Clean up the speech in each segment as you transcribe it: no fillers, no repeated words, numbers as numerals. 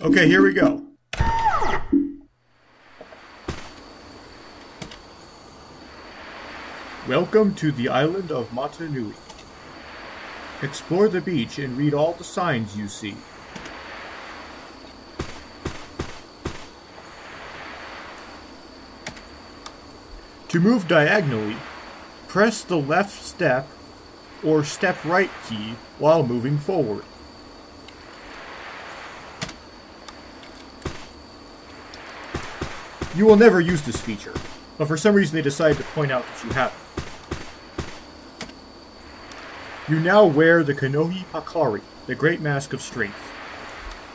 Okay, here we go. Welcome to the island of Matanui. Explore the beach and read all the signs you see. To move diagonally, press the left step or step right key while moving forward. You will never use this feature, but for some reason they decided to point out that you have it. You now wear the Kanohi Pakari, the Great Mask of Strength.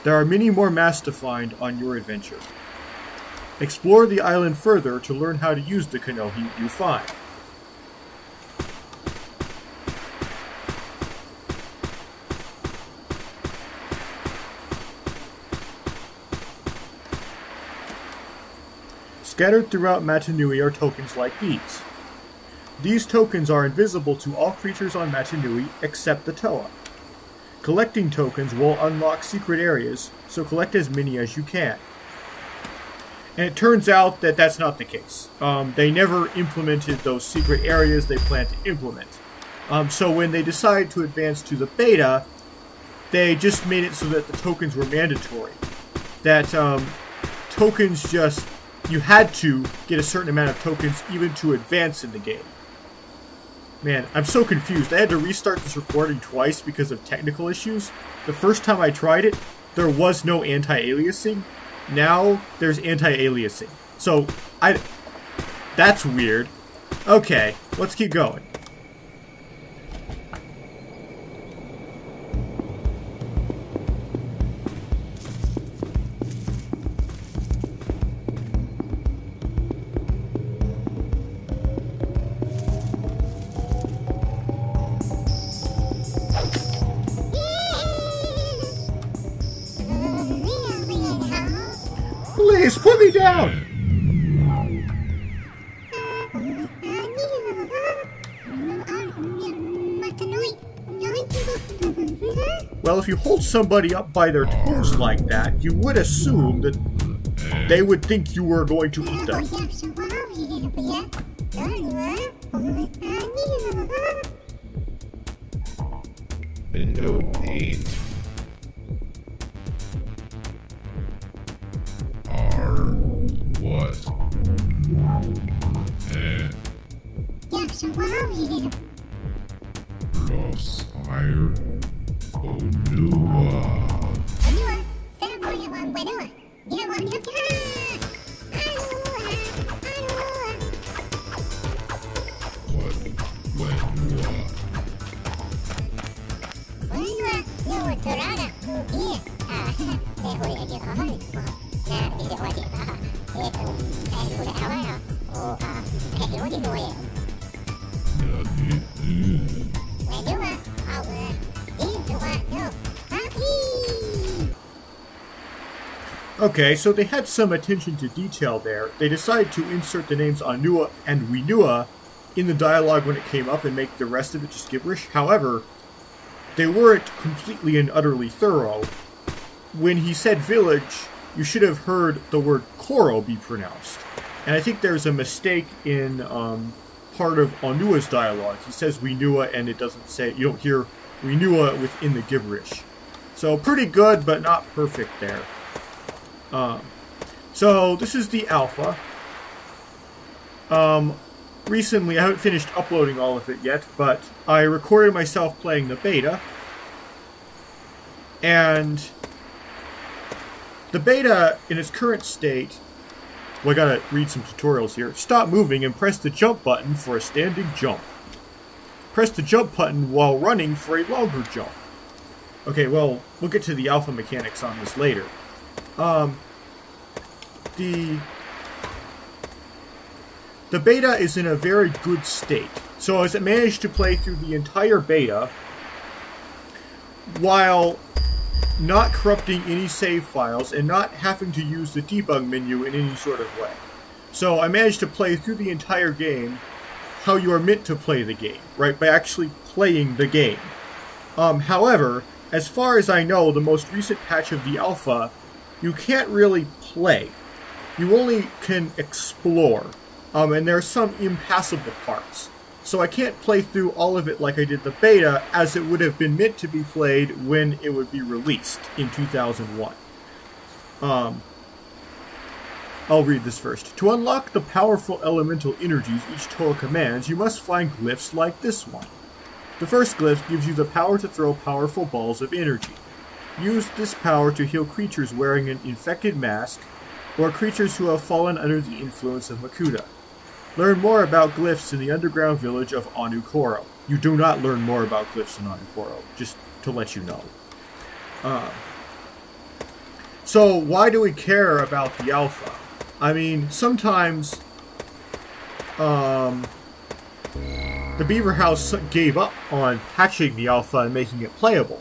There are many more masks to find on your adventure. Explore the island further to learn how to use the Kanohi you find. Scattered throughout Matanui are tokens like these. These tokens are invisible to all creatures on Matanui except the Toa. Collecting tokens will unlock secret areas, so collect as many as you can. And it turns out that that's not the case. They never implemented those secret areas they plan to implement. So when they decided to advance to the beta, they just made it so that the tokens were mandatory. That tokens just... You had to get a certain amount of tokens even to advance in the game. Man, I'm so confused. I had to restart this recording twice because of technical issues. The first time I tried it, there was no anti-aliasing. Now, there's anti-aliasing. So, that's weird. Okay, let's keep going. Please, put me down! Well, if you hold somebody up by their toes like that, you would assume that they would think you were going to eat them. Window 8. What? Lost fire. Onua. What? Okay, so they had some attention to detail there. They decided to insert the names Onua and Winua in the dialogue when it came up and make the rest of it just gibberish. However, they weren't completely and utterly thorough. When he said village, you should have heard the word Koro be pronounced. And I think there's a mistake in part of Onua's dialogue. He says Winua and it doesn't say, you don't hear Winua within the gibberish. So pretty good, but not perfect there. So this is the alpha. Recently, I haven't finished uploading all of it yet, but I recorded myself playing the beta. And the beta, in its current state, well, I gotta read some tutorials here. Stop moving and press the jump button for a standing jump. Press the jump button while running for a longer jump. Okay, well, we'll get to the alpha mechanics on this later. The beta is in a very good state. So as I managed to play through the entire beta while not corrupting any save files and not having to use the debug menu in any sort of way. So I managed to play through the entire game how you are meant to play the game, right? By actually playing the game. However, as far as I know, the most recent patch of the alpha you can't really play. You only can explore. And there are some impassable parts. So I can't play through all of it like I did the beta, as it would have been meant to be played when it would be released in 2001. I'll read this first. To unlock the powerful elemental energies each Toa commands, you must find glyphs like this one. The first glyph gives you the power to throw powerful balls of energy. Use this power to heal creatures wearing an infected mask, or creatures who have fallen under the influence of Makuta. Learn more about glyphs in the underground village of Onua. You do not learn more about glyphs in Onua, just to let you know. So why do we care about the alpha? I mean, sometimes the Beaver House gave up on patching the alpha and making it playable.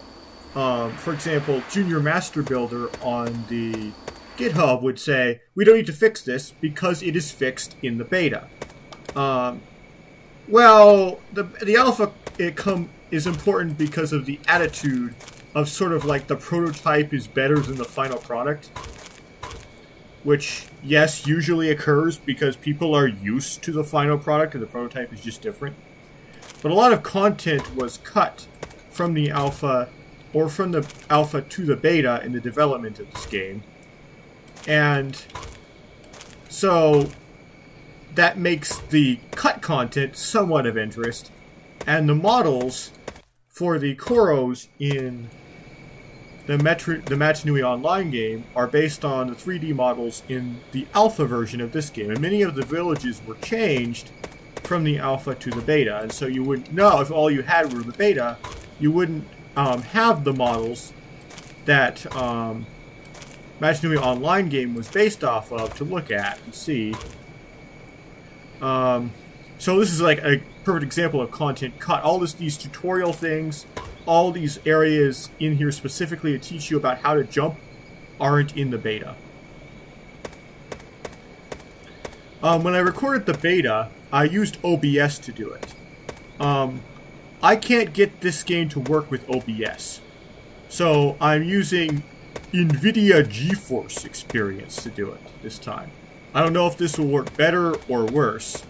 For example, Junior Master Builder on the GitHub would say, we don't need to fix this because it is fixed in the beta. Well, the alpha is important because of the attitude of sort of like the prototype is better than the final product. Which, yes, usually occurs because people are used to the final product and the prototype is just different. But a lot of content was cut from the alpha, or from the alpha to the beta in the development of this game. And so that makes the cut content somewhat of interest. And the models for the Koros in the Matanui Online game are based on the 3D models in the alpha version of this game. And many of the villages were changed from the alpha to the beta. And so you wouldn't know, if all you had were the beta, you wouldn't have the models that Matanui Online game was based off of to look at and see. So this is like a perfect example of content cut. All these tutorial things, all these areas in here specifically to teach you about how to jump aren't in the beta. When I recorded the beta, I used OBS to do it. I can't get this game to work with OBS. So I'm using NVIDIA GeForce Experience to do it this time. I don't know if this will work better or worse.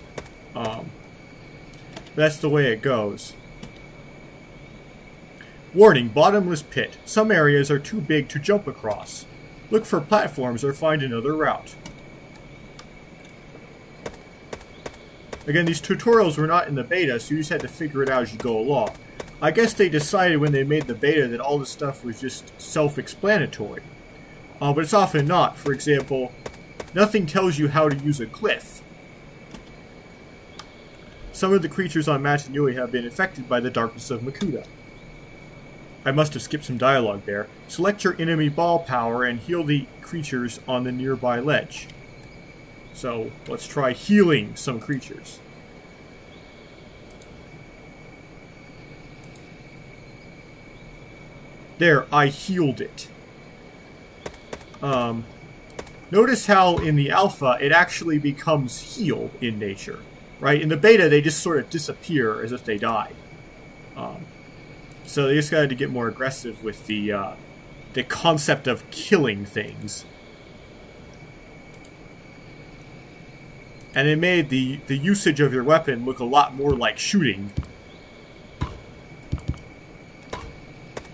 That's the way it goes. Warning, bottomless pit. Some areas are too big to jump across. Look for platforms or find another route. Again, these tutorials were not in the beta, so you just had to figure it out as you go along. I guess they decided when they made the beta that all this stuff was just self-explanatory. But it's often not. For example, nothing tells you how to use a glyph. Some of the creatures on Matanui have been infected by the darkness of Makuta. I must have skipped some dialogue there. Select your enemy ball power and heal the creatures on the nearby ledge. So, let's try healing some creatures. There, I healed it. Notice how in the alpha it actually becomes healed in nature. Right? In the beta they just sort of disappear as if they died. So they just got to get more aggressive with the concept of killing things. And it made the usage of your weapon look a lot more like shooting.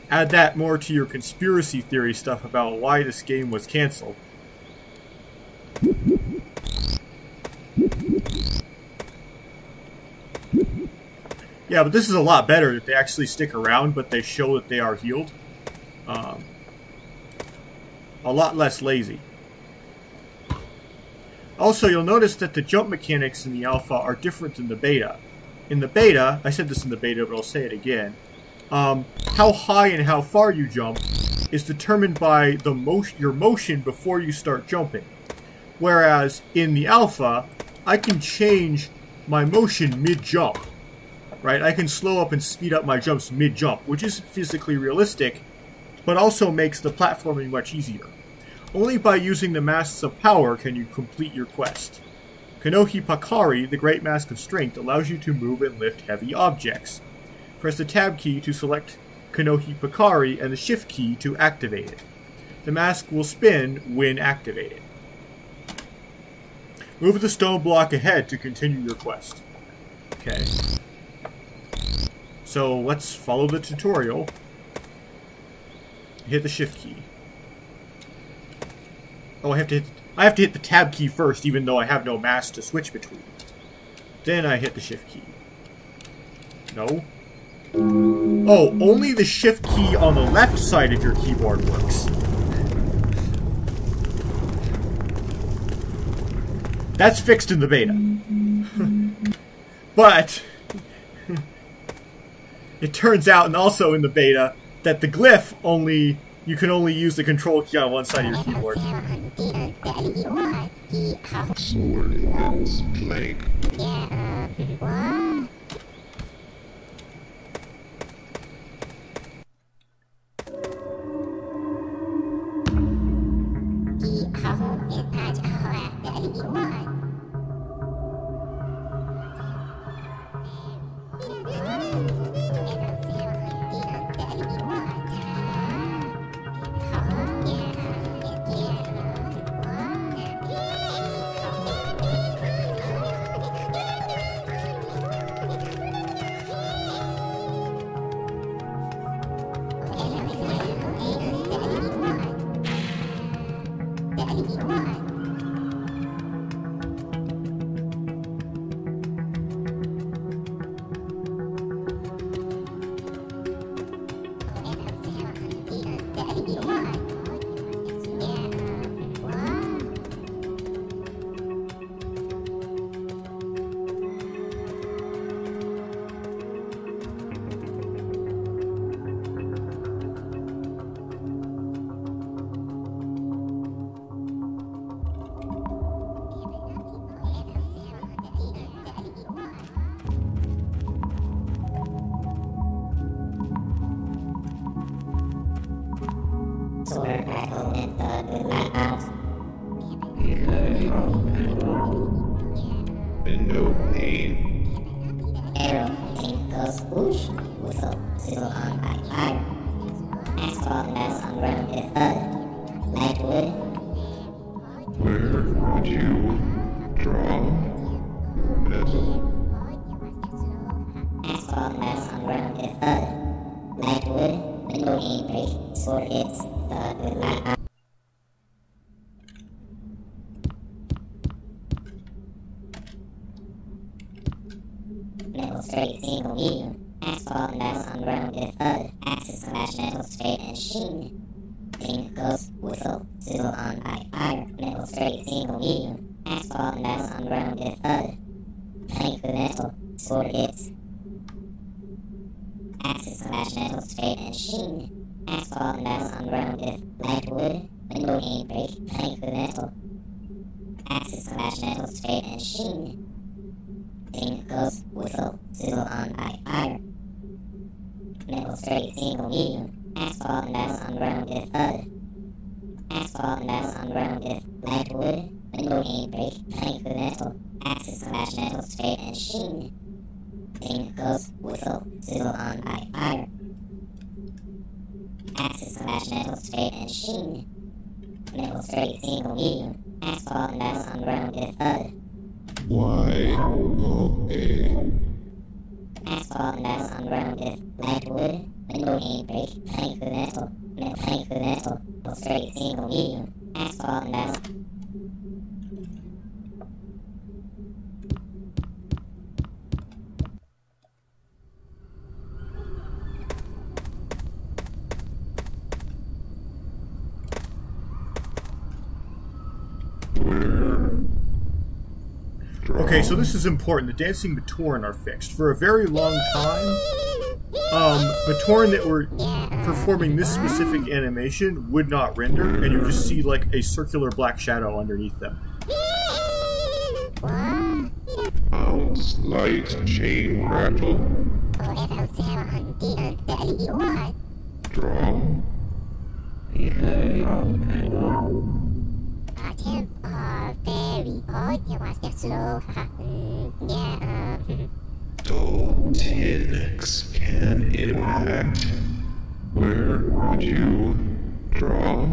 Add that more to your conspiracy theory stuff about why this game was cancelled. Yeah, but this is a lot better that they actually stick around, but they show that they are healed. A lot less lazy. Also, you'll notice that the jump mechanics in the alpha are different than the beta. In the beta, I said this in the beta, but I'll say it again. How high and how far you jump is determined by your motion before you start jumping. Whereas in the alpha, I can change my motion mid-jump. Right? I can slow up and speed up my jumps mid-jump, which isn't physically realistic, but also makes the platforming much easier. Only by using the Masks of Power can you complete your quest. Kanohi Pakari, the Great Mask of Strength, allows you to move and lift heavy objects. Press the Tab key to select Kanohi Pakari and the Shift key to activate it. The mask will spin when activated. Move the stone block ahead to continue your quest. Okay. So let's follow the tutorial. Hit the shift key. Oh, I have to hit the tab key first, even though I have no mask to switch between. Then I hit the shift key. No. Oh, only the shift key on the left side of your keyboard works. That's fixed in the beta. But it turns out, and also in the beta, that the glyph you can only use the control key on one side of your keyboard. Sword ends plank. Window pane. Arrow thing goes whoosh, whistle, sizzle on by fire. Asphalt melts on ground with thud, like wood. Where would you draw metal? Asphalt melts on ground with thud, like wood. Window ain't break, sword hits, thud with light. Metal straight, single medium. Asphalt melts on ground with thud. Axis slash metal straight and sheen. Thing goes whistle, sizzle on by fire. Metal straight, single medium. Asphalt melts on ground with thud. Plank with metal, sword hits. Axis slash metal straight and sheen. Asphalt melts on ground with light wood. Window ain't break, plank with metal. Axis slash metal straight and sheen. Thing goes whistle, sizzle on by fire. Metal straight, single medium. Asphalt melts on ground with thud. Asphalt melts on ground with light wood. Window ain't break, plank with metal. Axis slash metal straight and sheen. Thing goes whistle, sizzle on by fire. Axis slash metal straight and sheen. Metal straight, single medium. Asphalt melts on ground with thud. Y-O-A. Asphalt melts on ground with light wood. Window ain't break, plank with metal. Plank with metal. Metal straight, single medium. Asphalt melts. Okay, so this is important. The dancing Matoran are fixed. For a very long time, Matoran that were performing this specific animation would not render, and you just see like a circular black shadow underneath them. Bounce, light, chain, rattle. Draw. Dull 10x can impact. Where would you draw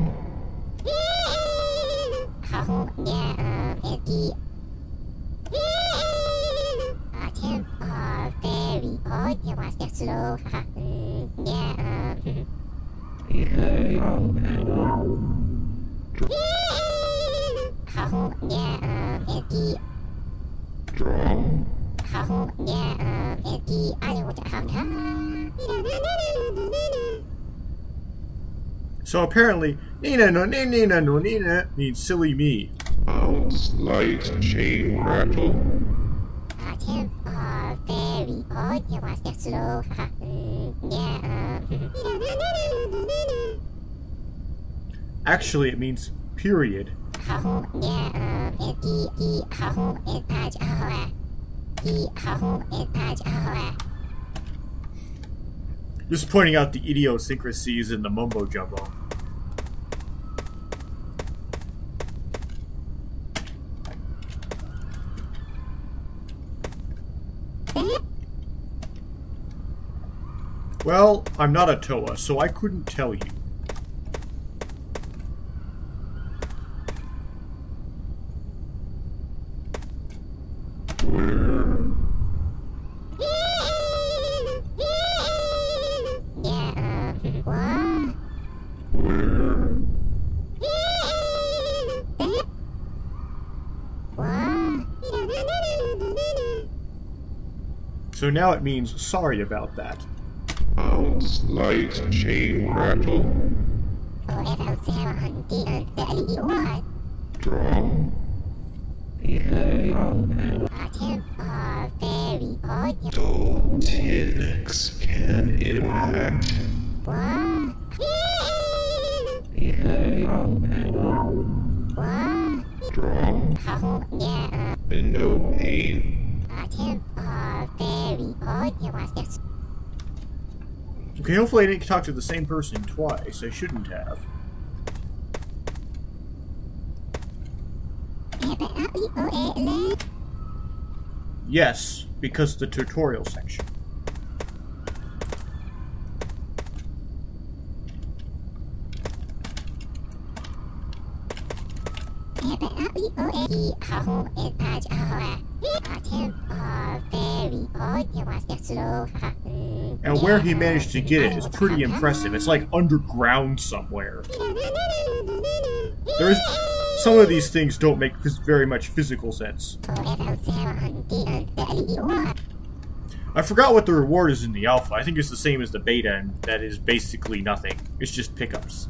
So apparently, Nina no Nina no Nina means silly me. Sounds light chain rattle. Actually, it means period. Just pointing out the idiosyncrasies in the mumbo jumbo. Well, I'm not a Toa, so I couldn't tell you. So now it means sorry about that. Sounds light chain rattle. Draw. Toltecs can impact. Draw. And no pain. Okay, hopefully I didn't talk to the same person twice. I shouldn't have. Yes, because the tutorial section. And where he managed to get it is pretty impressive. It's like underground somewhere. There's some of these things don't make very much physical sense. I forgot what the reward is in the alpha. I think it's the same as the beta, and that is basically nothing. It's just pickups.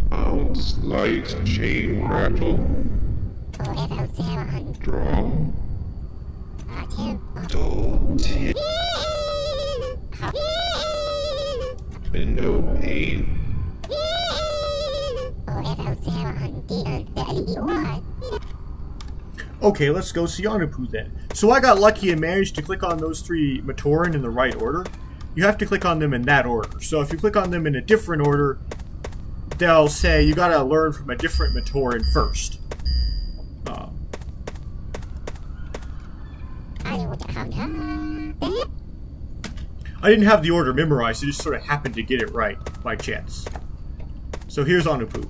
Sounds light chain rattle. Draw. Toltecs. And no pain. Okay, let's go see Onupu then. So I got lucky and managed to click on those three Matoran in the right order. You have to click on them in that order. So if you click on them in a different order, they'll say you gotta learn from a different Matoran first. I didn't have the order memorized, I just sort of happened to get it right by chance. So here's Onupu.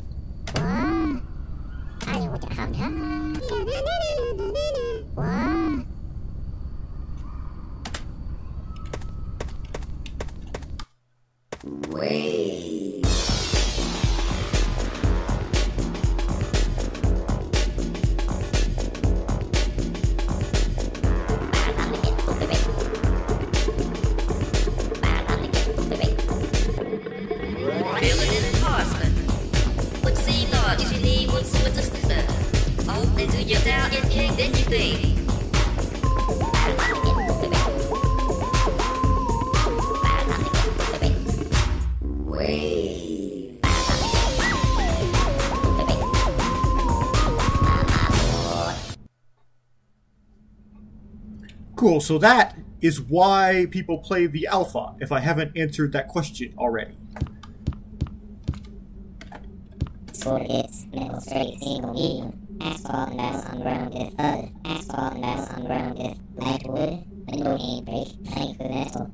Cool, so that is why people play the alpha, if I haven't answered that question already. Surrogates, metal straight, single medium. Asphalt and metal on ground with HUD. Asphalt and metal on ground with light wood. Window ain't break, plank with metal.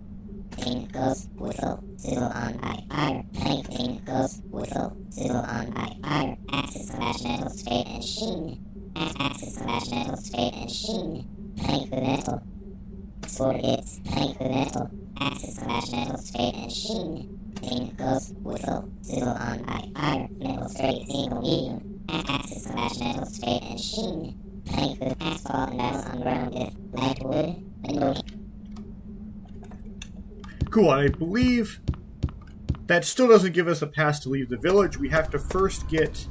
Clean, ghost, whistle, sizzle on by fire. Plank, clean, ghost, whistle, sizzle on by fire. Axis slash metal straight and sheen. Axis slash metal straight and sheen. Plank with metal. Surrogates, plank with metal. Axis slash metal straight and sheen. Clean, ghost, whistle, sizzle on by fire. Metal straight, single medium. Axis slash metal straight and sheen. Plank with asphalt and metal on ground with light wood. Window. Cool, I believe that still doesn't give us a pass to leave the village. We have to first get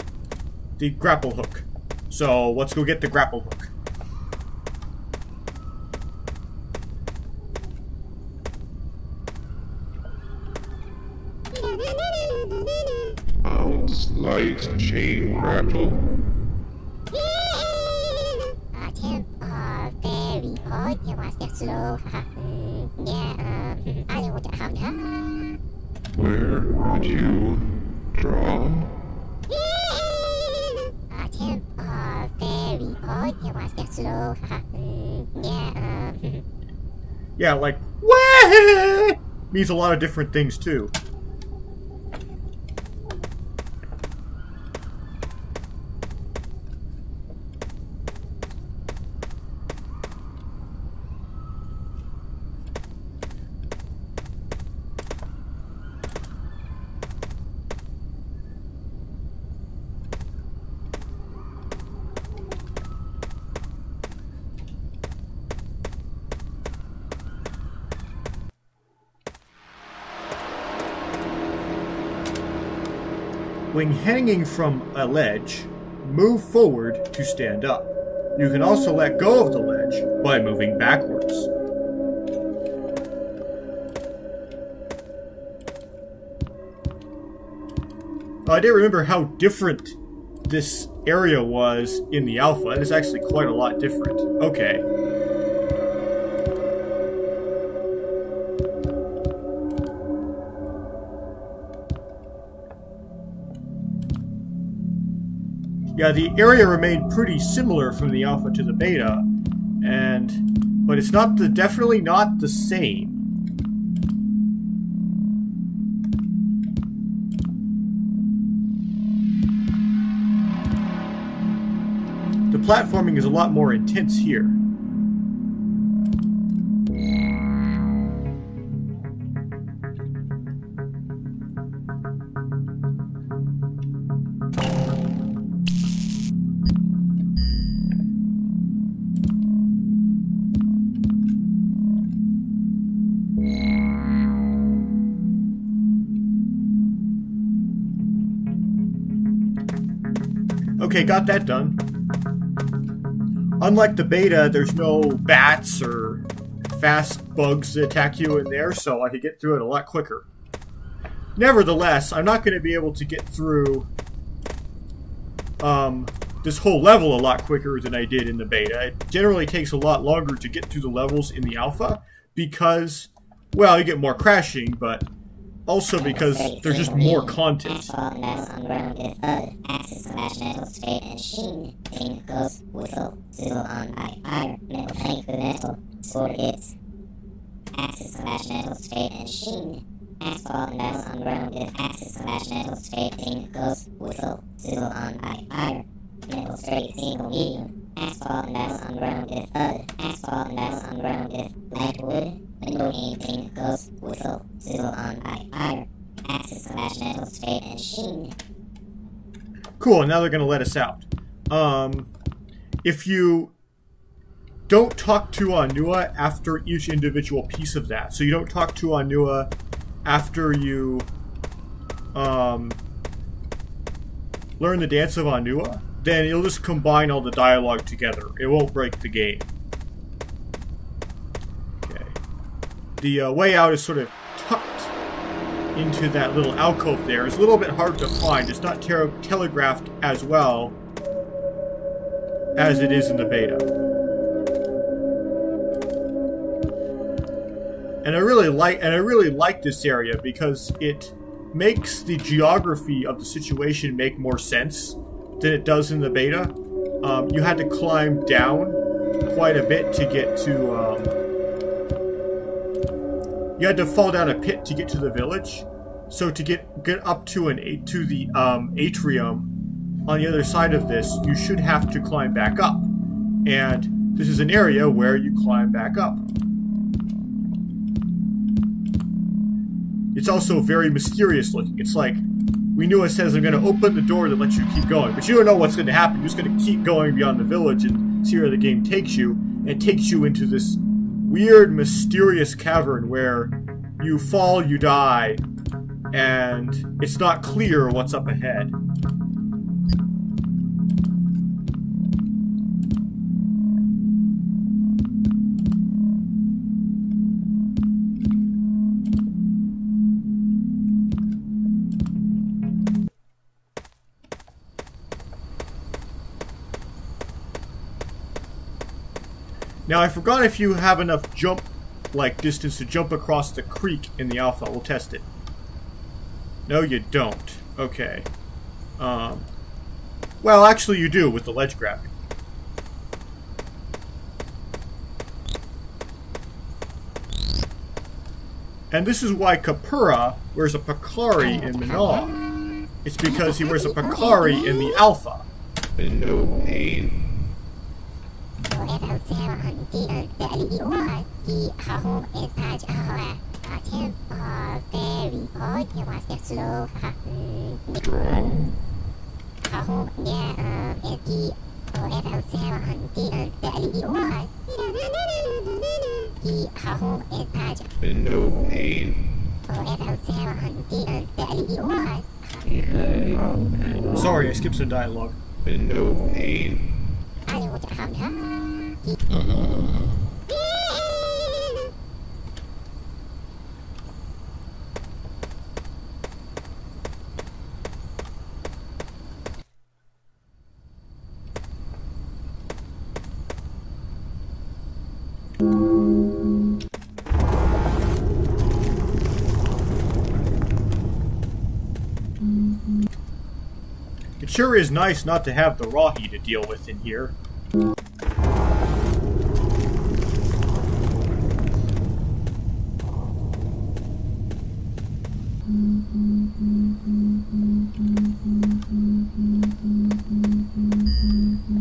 the grapple hook. So let's go get the grapple hook. Sounds like chain rattle. Very hard. You want to slow. I don't want to have Where would you draw? very hard. You want to slow. Yeah, like, wah! Means a lot of different things too. When hanging from a ledge, move forward to stand up. You can also let go of the ledge by moving backwards. I didn't remember how different this area was in the alpha. It is actually quite a lot different. Okay. Yeah, the area remained pretty similar from the alpha to the beta, but it's definitely not the same. The platforming is a lot more intense here. Okay, got that done. Unlike the beta, there's no bats or fast bugs that attack you in there, so I could get through it a lot quicker. Nevertheless, I'm not going to be able to get through this whole level a lot quicker than I did in the beta. It generally takes a lot longer to get through the levels in the alpha because, well, you get more crashing, but also because there's just more content. Asphalt metal on ground with axis slash metal straight thing ghost whistle sizzle on by fire. Metal straight single medium. Asphalt metal on ground with HUD. Asphalt metal on ground with light wood. Window game thing ghost whistle sizzle on by fire. Axis slash metal straight and sheen. Cool, now they're gonna let us out. If you don't talk to Onua after each individual piece of that, so you don't talk to Onua after you learn the dance of Onua, then it'll just combine all the dialogue together. It won't break the game. Okay. The way out is sort of tucked into that little alcove there. It's a little bit hard to find. It's not telegraphed as well as it is in the beta. And I really like this area because it makes the geography of the situation make more sense than it does in the beta. You had to climb down quite a bit to get to. You had to fall down a pit to get to the village. So to get up to the atrium on the other side of this, you should have to climb back up. And this is an area where you climb back up. It's also very mysterious looking. It's like, Onua says, I'm going to open the door that lets you keep going. But you don't know what's going to happen. You're just going to keep going beyond the village and see where the game takes you. And it takes you into this weird, mysterious cavern where you fall, you die, and it's not clear what's up ahead. Now, I forgot if you have enough distance to jump across the creek in the alpha. We'll test it. No, you don't. Okay. Well, actually you do with the ledge grabbing. And this is why Kapura wears a Pakari in Minog. It's because he wears a Pakari in the alpha. No pain. No pain. Sorry, I skipped some dialogue. No pain. It sure is nice not to have the Rahi to deal with in here.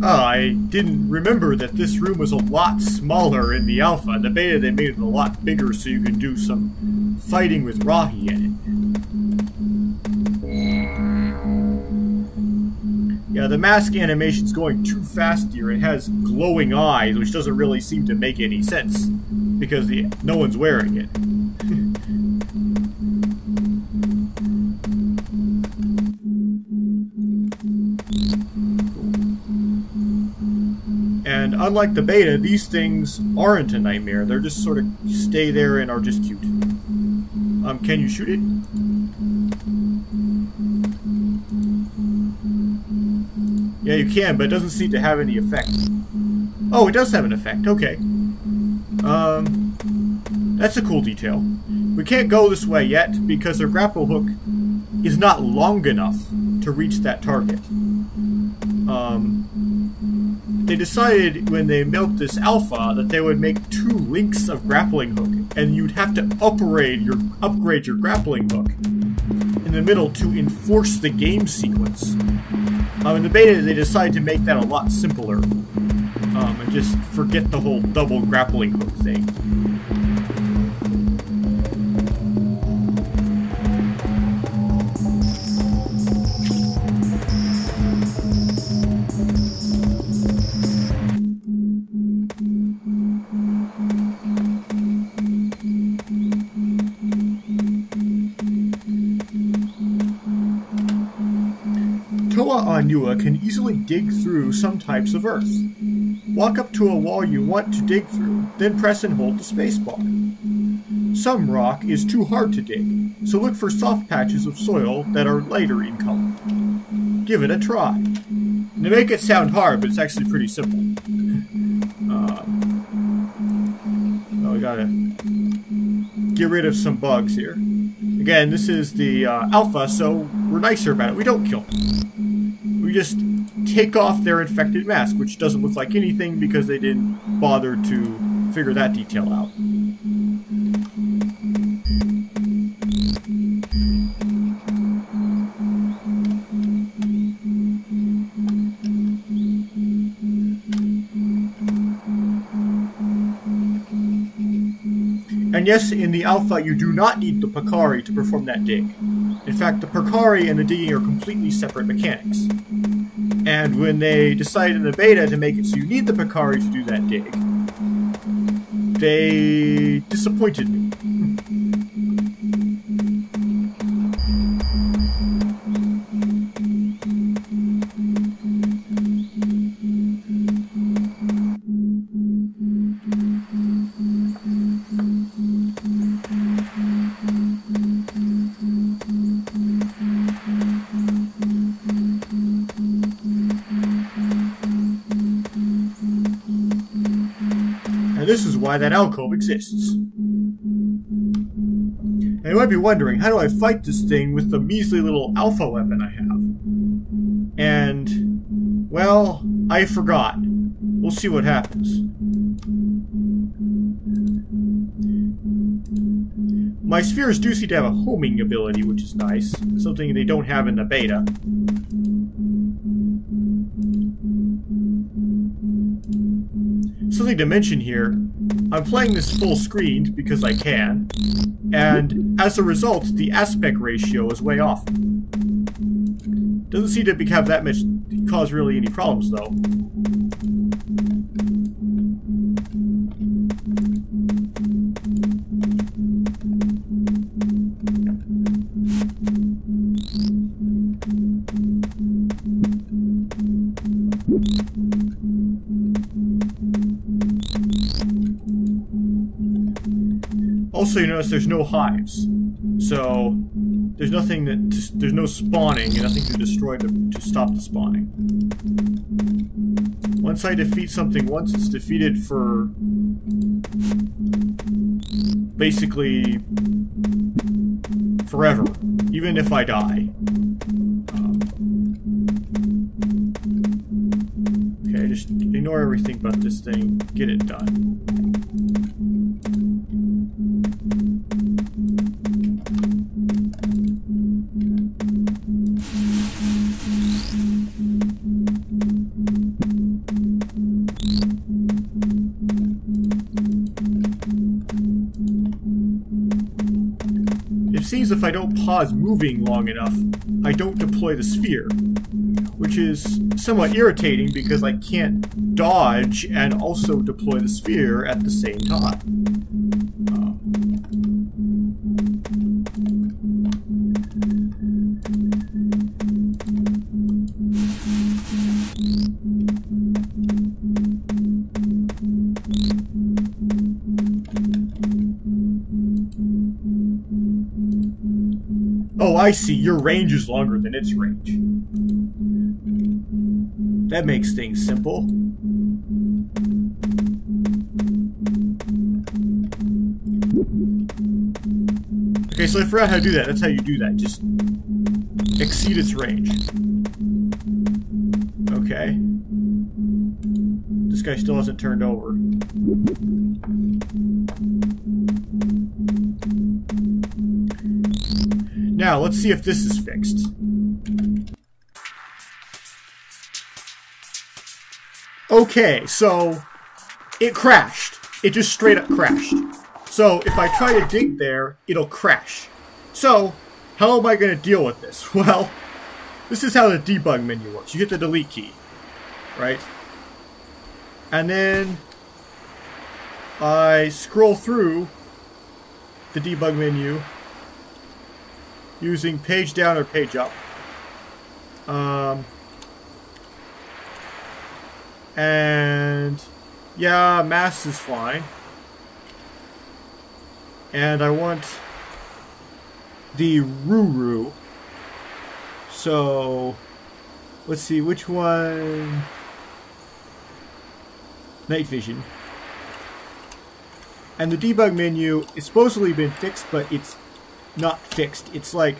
I didn't remember that this room was a lot smaller in the alpha. In the beta they made it a lot bigger so you can do some fighting with Rahi in it. Yeah, the mask animation's going too fast here. It has glowing eyes, which doesn't really seem to make any sense because no one's wearing it. And unlike the beta, these things aren't a nightmare. They're just sort of stay there and are just cute. Can you shoot it? Yeah, you can, but it doesn't seem to have any effect. Oh, it does have an effect. Okay. That's a cool detail. We can't go this way yet because their grapple hook is not long enough to reach that target. They decided when they built this alpha that they would make 2 links of grappling hook, and you'd have to upgrade your grappling hook in the middle to enforce the game sequence. In the beta, they decided to make that a lot simpler, and just forget the whole double grappling hook thing. Onua can easily dig through some types of earth. Walk up to a wall you want to dig through, then press and hold the spacebar. Some rock is too hard to dig, so look for soft patches of soil that are lighter in color. Give it a try. They make it sound hard, but it's actually pretty simple. Oh, we gotta get rid of some bugs here. Again, this is the alpha, so we're nicer about it. We don't kill them. We just take off their infected mask, which doesn't look like anything because they didn't bother to figure that detail out. And yes, in the alpha, you do not need the Picari to perform that dig. In fact, the Picari and the digging are completely separate mechanics. And when they decided in the beta to make it so you need the Picari to do that dig, they disappointed me. This is why that alcove exists. And you might be wondering, how do I fight this thing with the measly little alpha weapon I have? And, well, I forgot. We'll see what happens. My spheres do seem to have a homing ability, which is nice. Something they don't have in the beta. Something to mention here, I'm playing this full screened because I can, and as a result, the aspect ratio is way off. Doesn't seem to have that much cause really any problems though. Also, you notice there's no hives, so there's nothing there's no spawning and nothing to destroy to stop the spawning. Once I defeat something once, it's defeated for basically forever, even if I die. Okay, just ignore everything but this thing, get it done. It seems if I don't pause moving long enough, I don't deploy the sphere, which is somewhat irritating because I can't dodge and also deploy the sphere at the same time. Oh, I see. Your range is longer than its range. That makes things simple. Okay, so I forgot how to do that. That's how you do that. Just exceed its range. Okay. This guy still hasn't turned over. Now, let's see if this is fixed. Okay, so it crashed. It just straight up crashed. So if I try to dig there, it'll crash. So, how am I going to deal with this? Well, this is how the debug menu works. You hit the delete key, right? And then I scroll through the debug menu using page down or page up. And yeah, mass is fine. And I want the Ruru. So let's see which one. Night vision. And the debug menu is supposedly been fixed, but it's not fixed. It's like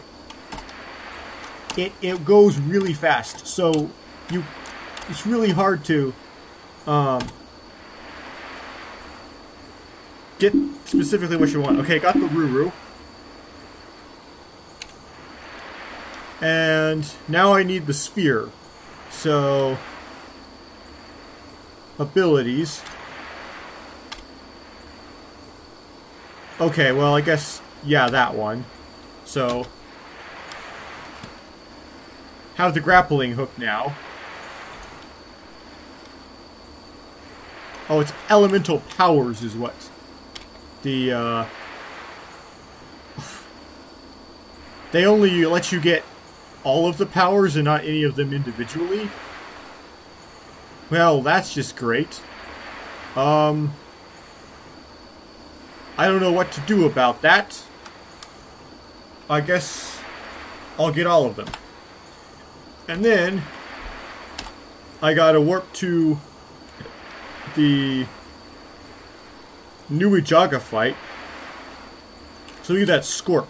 it goes really fast, so it's really hard to get specifically what you want. Okay, got the Ruru. And now I need the sphere. So abilities. Okay, well I guess, yeah, that one. So have the grappling hook now. Oh, it's elemental powers is what the they only let you get all of the powers and not any of them individually. Well, that's just great. I don't know what to do about that. I guess I'll get all of them. And then I gotta warp to the Nui Jaga fight. So look at that SCRP.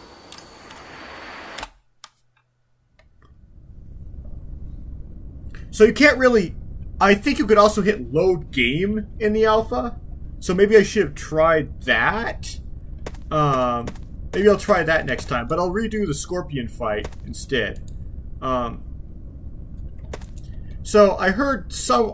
So you can't really... I think you could also hit load game in the alpha. So maybe I should have tried that. Maybe I'll try that next time. But I'll redo the Scorpion fight instead. So I heard some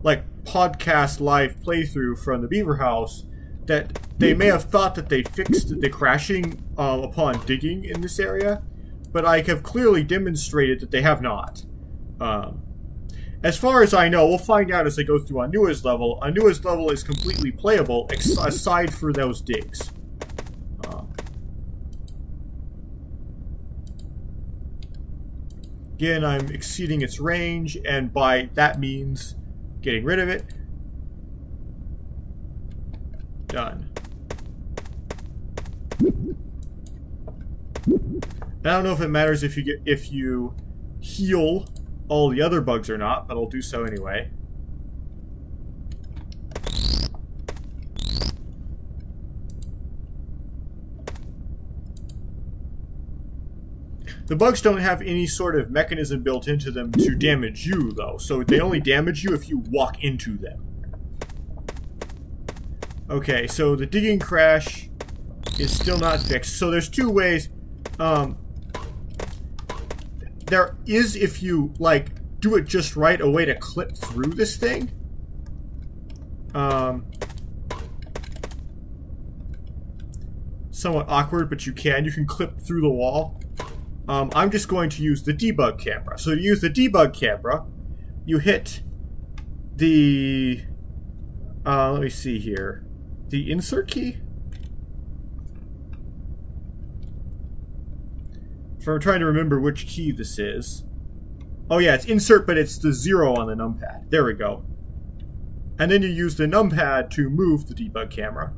like podcast live playthrough from the Beaver House that they may have thought that they fixed the crashing upon digging in this area, but I have clearly demonstrated that they have not. As far as I know, we'll find out as I go through Onua's level. Onua's level is completely playable aside for those digs. Again, I'm exceeding its range, and by that means getting rid of it. Done. I don't know if it matters if you heal all the other bugs or not, but I'll do so anyway. The bugs don't have any sort of mechanism built into them to damage you, though, so they only damage you if you walk into them. Okay, so the digging crash is still not fixed. So there's two ways. There is, if you, like, do it just right, a way to clip through this thing. Somewhat awkward, but you can. You can clip through the wall. I'm just going to use the debug camera. So to use the debug camera, you hit the... let me see here. The insert key? So I'm trying to remember which key this is. Oh yeah, it's insert, but it's the 0 on the numpad. There we go. And then you use the numpad to move the debug camera.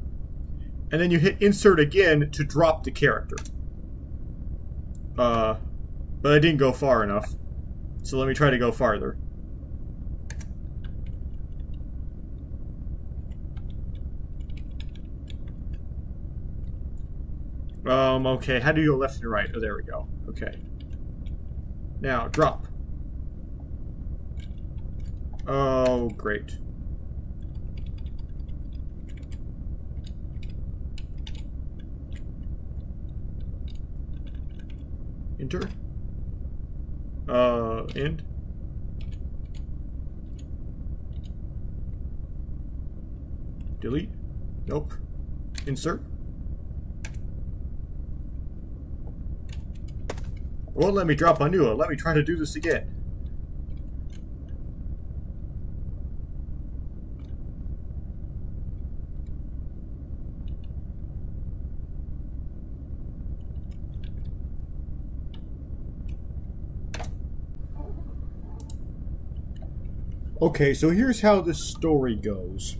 And then you hit insert again to drop the character. But I didn't go far enough. So let me try to go farther. Okay, how do you go left and right? Oh, there we go. Okay. Now, drop. Oh, great. Enter. End. Delete. Nope. Insert. Won't let me drop Onua. Let me try to do this again. Okay, so here's how this story goes.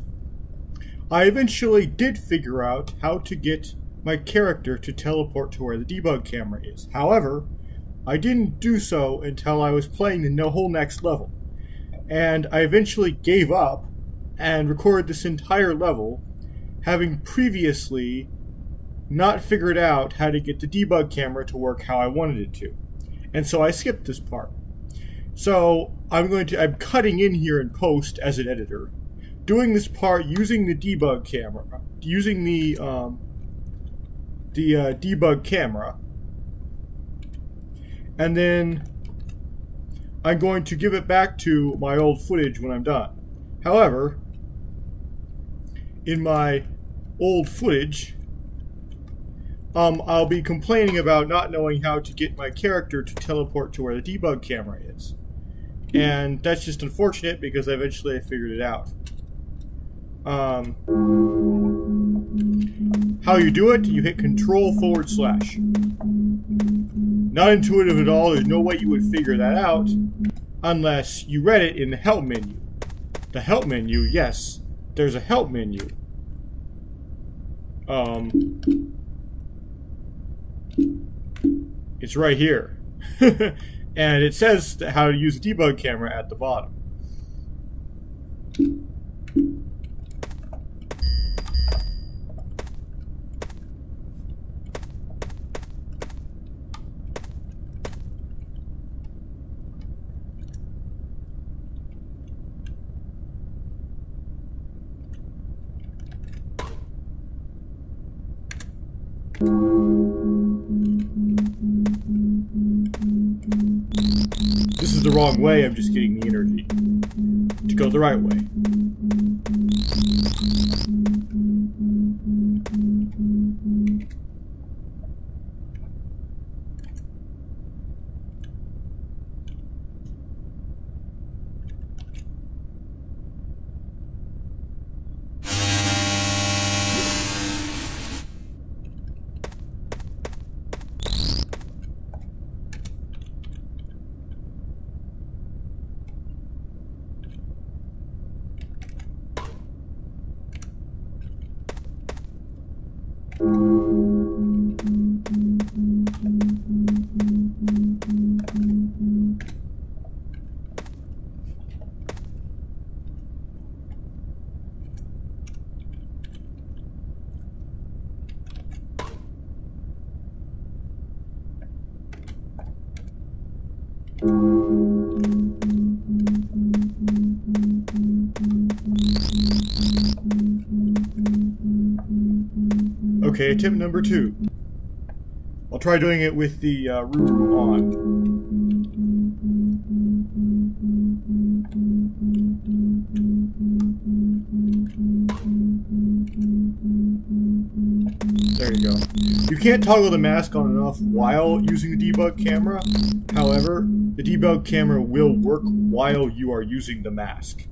I eventually did figure out how to get my character to teleport to where the debug camera is. However, I didn't do so until I was playing the whole next level. And I eventually gave up and record this entire level, having previously not figured out how to get the debug camera to work how I wanted it to. And so I skipped this part. So I'm cutting in here in post as an editor, doing this part using the debug camera, using the debug camera, and then I'm going to give it back to my old footage when I'm done. However, in my old footage, I'll be complaining about not knowing how to get my character to teleport to where the debug camera is. And that's just unfortunate because eventually I figured it out. How you do it, you hit Control /. Not intuitive at all, there's no way you would figure that out unless you read it in the help menu. The help menu, yes, there's a help menu. It's right here. And it says how to use a debug camera at the bottom. This is the wrong way, I'm just getting the energy to go the right way. Okay, attempt number 2. I'll try doing it with the Ruru on. There you go. You can't toggle the mask on and off while using the debug camera. However, the debug camera will work while you are using the mask.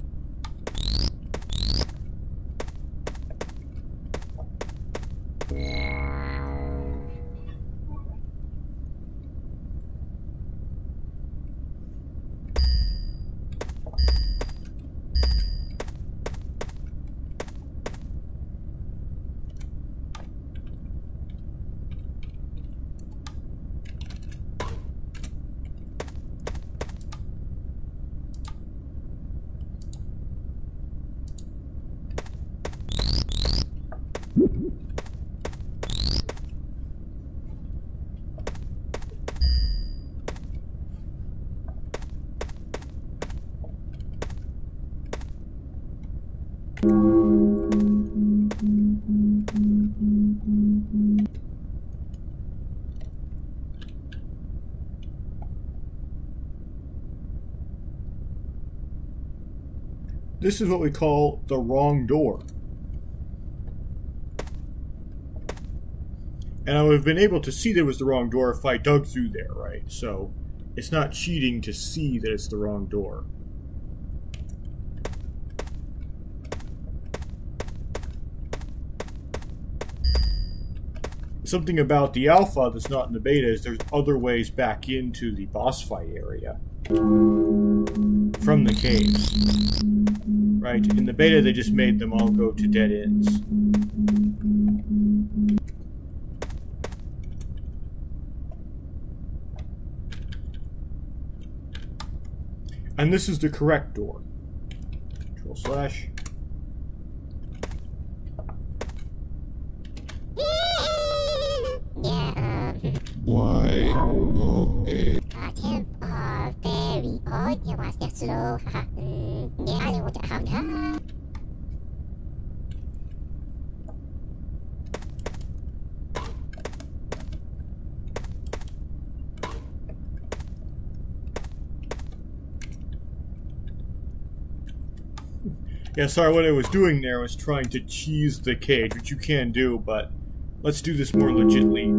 This is what we call the wrong door. And I would have been able to see that it was the wrong door if I dug through there, right? So it's not cheating to see that it's the wrong door. Something about the alpha that's not in the beta is there's other ways back into the boss fight area from the caves. Right? In the beta they just made them all go to dead ends. And this is the correct door. Control /. Why? Okay. Temp are very odd. You must get slow. Yeah, I know what to have. Yeah, sorry, what I was doing there was trying to cheese the cage, which you can do, but let's do this more legitly.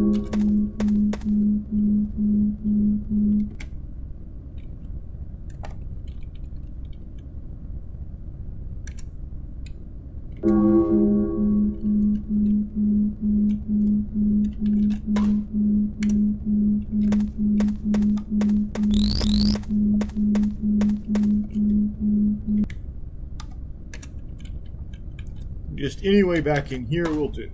Just any way back in here will do.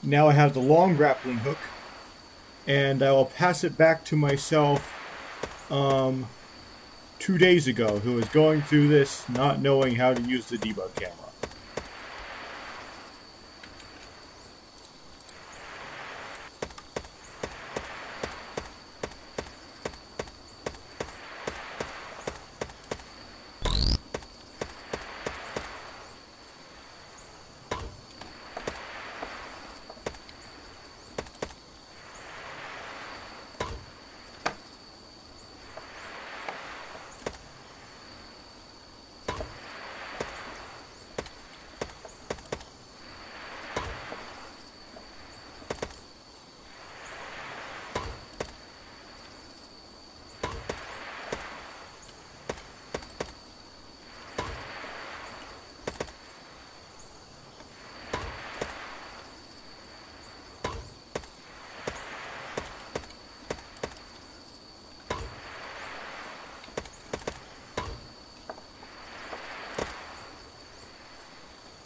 Now I have the long grappling hook, and I will pass it back to myself 2 days ago, who was going through this not knowing how to use the debug camera.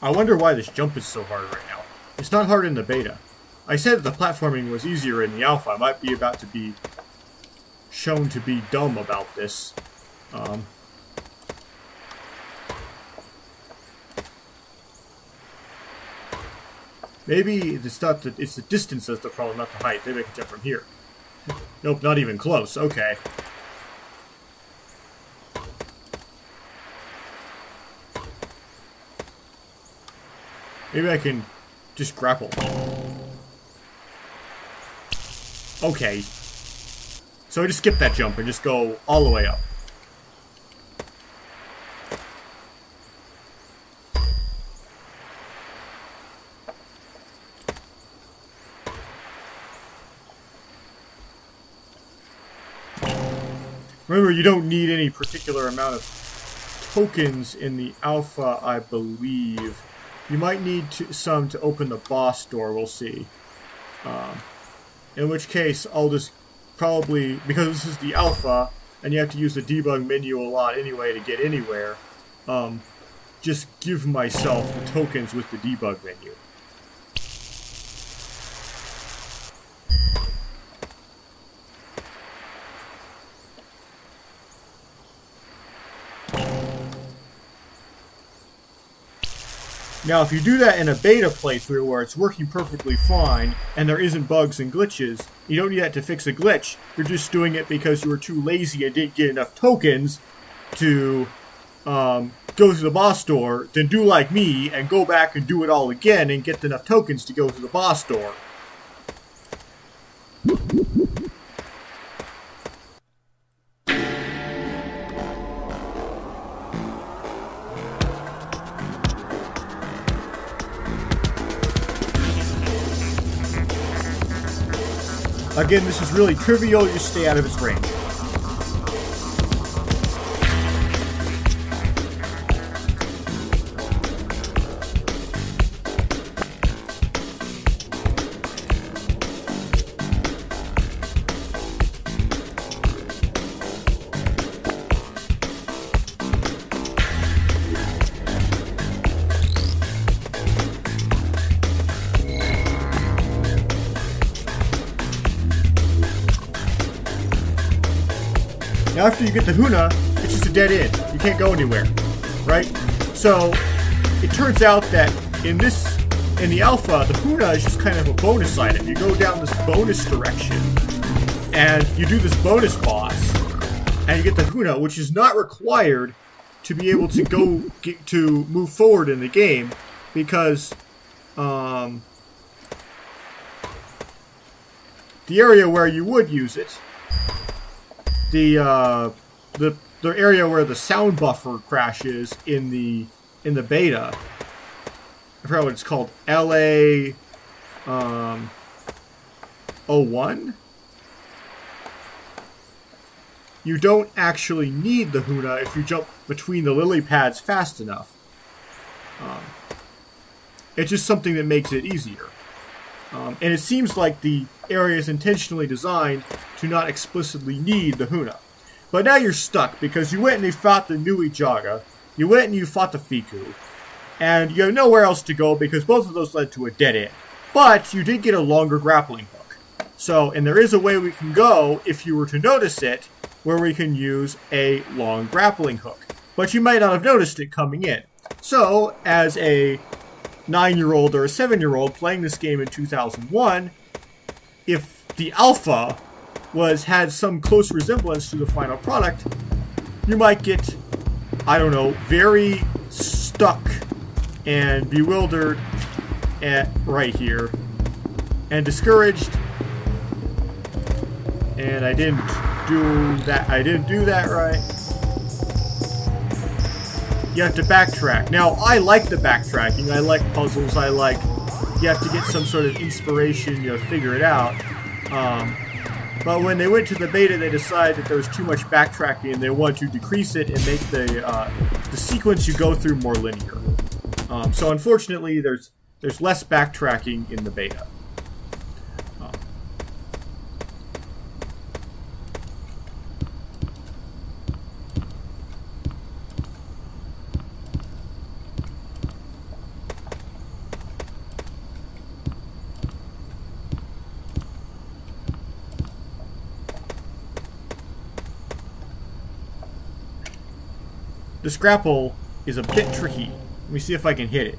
I wonder why this jump is so hard right now. It's not hard in the beta. I said that the platforming was easier in the alpha. I might be about to be shown to be dumb about this. Maybe it's not the, it's the distance that's the problem, not the height. Maybe I can jump from here. Nope, not even close. Okay. Maybe I can just grapple. Okay. So I just skip that jump and just go all the way up. Remember, you don't need any particular amount of tokens in the alpha, I believe. You might need some to open the boss door, we'll see. In which case, I'll just probably, because this is the alpha, and you have to use the debug menu a lot anyway to get anywhere, just give myself the tokens with the debug menu. Now, if you do that in a beta playthrough where it's working perfectly fine, and there isn't bugs and glitches, you don't need that to fix a glitch. You're just doing it because you were too lazy and didn't get enough tokens to go to the boss door. Then do like me and go back and do it all again and get enough tokens to go to the boss door. Again, this is really trivial, you stay out of its range. Now after you get the Huna, it's just a dead end. You can't go anywhere, right? So it turns out that in the alpha, the Huna is just kind of a bonus item. You go down this bonus direction, and you do this bonus boss, and you get the Huna, which is not required to be able to to move forward in the game, because the area where you would use it, the area where the sound buffer crashes in the beta, I forgot what it's called, LA 01? You don't actually need the Huna if you jump between the lily pads fast enough. It's just something that makes it easier. And it seems like the area is intentionally designed to not explicitly need the Huna. But now you're stuck because you went and you fought the Nui Jaga, you went and you fought the Fiku, and you have nowhere else to go because both of those led to a dead end. But you did get a longer grappling hook. So, and there is a way we can go, if you were to notice it, where we can use a long grappling hook. But you might not have noticed it coming in. So, as a 9-year-old or a 7-year-old playing this game in 2001, if the alpha had some close resemblance to the final product, you might get, I don't know, very stuck and bewildered right here, and discouraged. And I didn't do that right. You have to backtrack. Now, I like the backtracking. I like puzzles. I like, you have to get some sort of inspiration, figure it out. But when they went to the beta, they decided that there was too much backtracking, and they wanted to decrease it and make the sequence you go through more linear. So unfortunately, there's less backtracking in the beta. This grapple is a bit tricky. Let me see if I can hit it.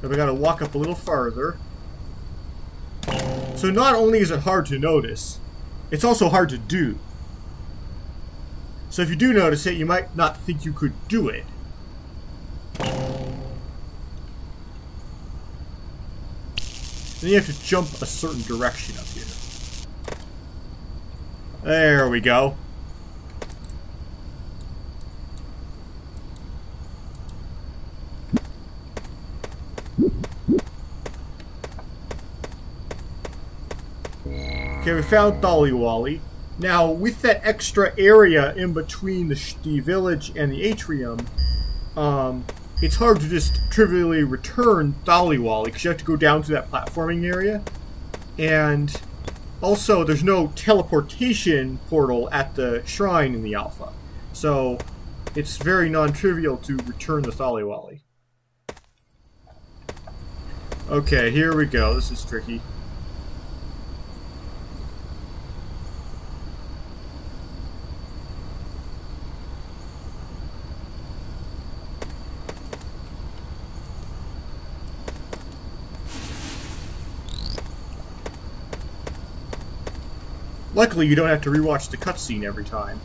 But I gotta walk up a little farther. So not only is it hard to notice, it's also hard to do. So if you do notice it, you might not think you could do it. Then you have to jump a certain direction up here. There we go. Okay, we found Thaliwali. Now, with that extra area in between the village and the atrium, it's hard to just trivially return Thaliwali because you have to go down to that platforming area. And also, there's no teleportation portal at the shrine in the alpha. So, it's very non-trivial to return the Thaliwali. Okay, here we go. This is tricky. Luckily, you don't have to rewatch the cutscene every time.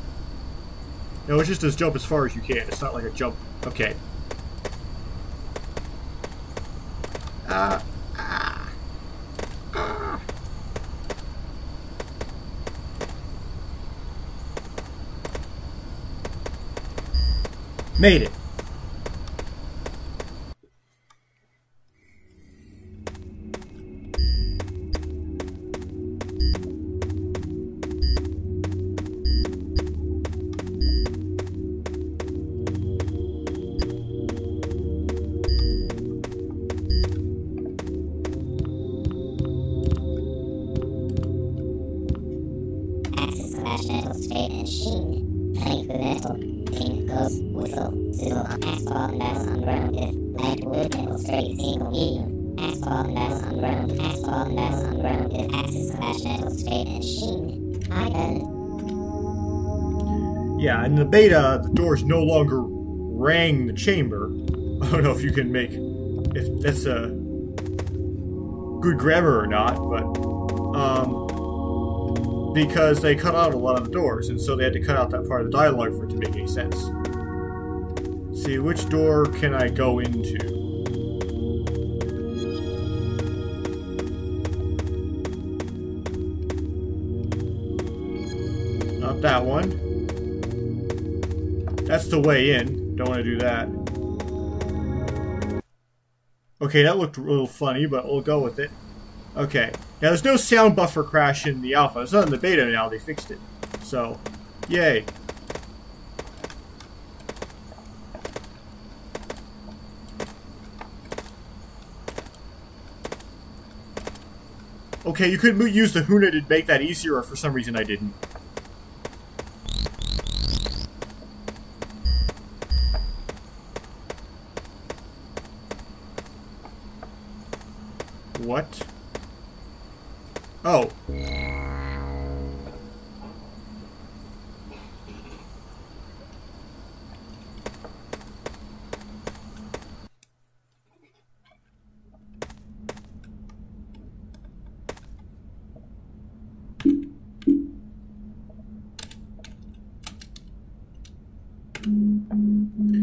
No, it's just a jump as far as you can. It's not like a jump. Okay. Made it. Metal, straight, and sheen. Playing with metal, sing, goes, whistle, sizzle, asphalt, metal on ground is light wood, metal, straight, single, medium. Ask for all the metals on the ground. Ask for all the metals on the ground is axis/metal straight and sheen. I got it. Yeah, in the beta, the doors no longer rang the chamber. I don't know if you can make... if that's a good grammar or not, but... because they cut out a lot of the doors, and so they had to cut out that part of the dialogue for it to make any sense. Let's see, which door can I go into? Not that one. That's the way in. Don't want to do that. Okay, that looked a little funny, but we'll go with it. Okay. Now, there's no sound buffer crash in the alpha. It's not in the beta now. They fixed it. So, yay. Okay, you could use the Huna to make that easier, or for some reason I didn't. What? Oh.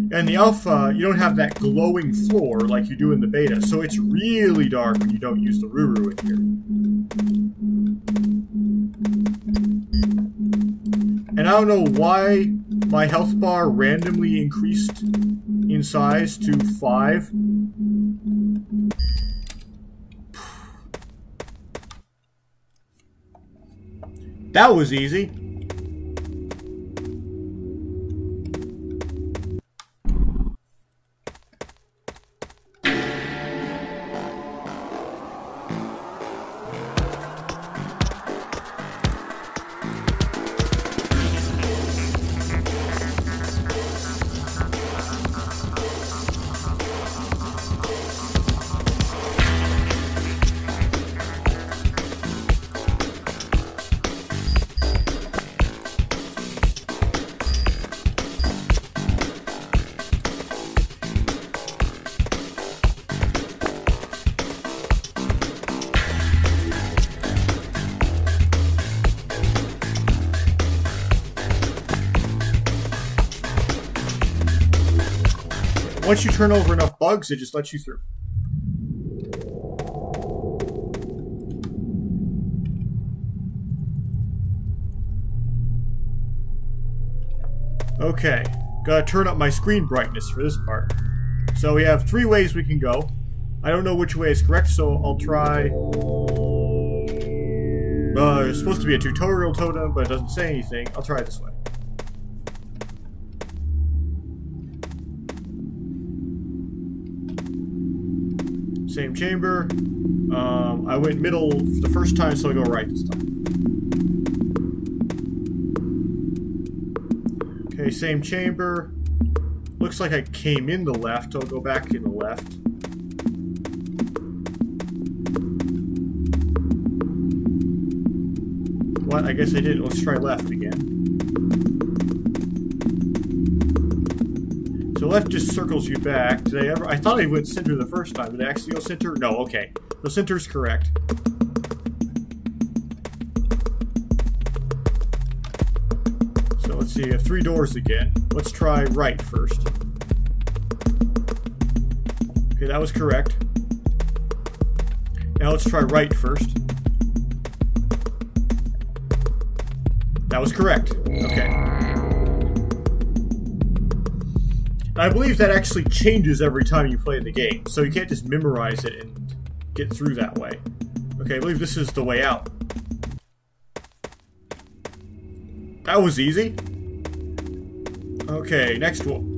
And the alpha, you don't have that glowing floor like you do in the beta, so it's really dark when you don't use the Ruru in here. And I don't know why my health bar randomly increased in size to 5. That was easy. Once you turn over enough bugs, it just lets you through. Okay, gotta turn up my screen brightness for this part. So we have 3 ways we can go. I don't know which way is correct, so I'll try... it's supposed to be a tutorial totem, but it doesn't say anything. I'll try this way. Same chamber. I went middle the first time, so I go right this time. Okay, same chamber. Looks like I came in the left. I'll go back in the left. What? I guess I didn't. Let's try left again. So left just circles you back. Did I ever... I thought I went center the first time. Did I actually go center? No, okay. The center's correct. So let's see. I have 3 doors again. Let's try right first. Okay, that was correct. Now let's try right first. That was correct. Okay. I believe that actually changes every time you play the game, so you can't just memorize it and get through that way. Okay, I believe this is the way out. That was easy. Okay, next one.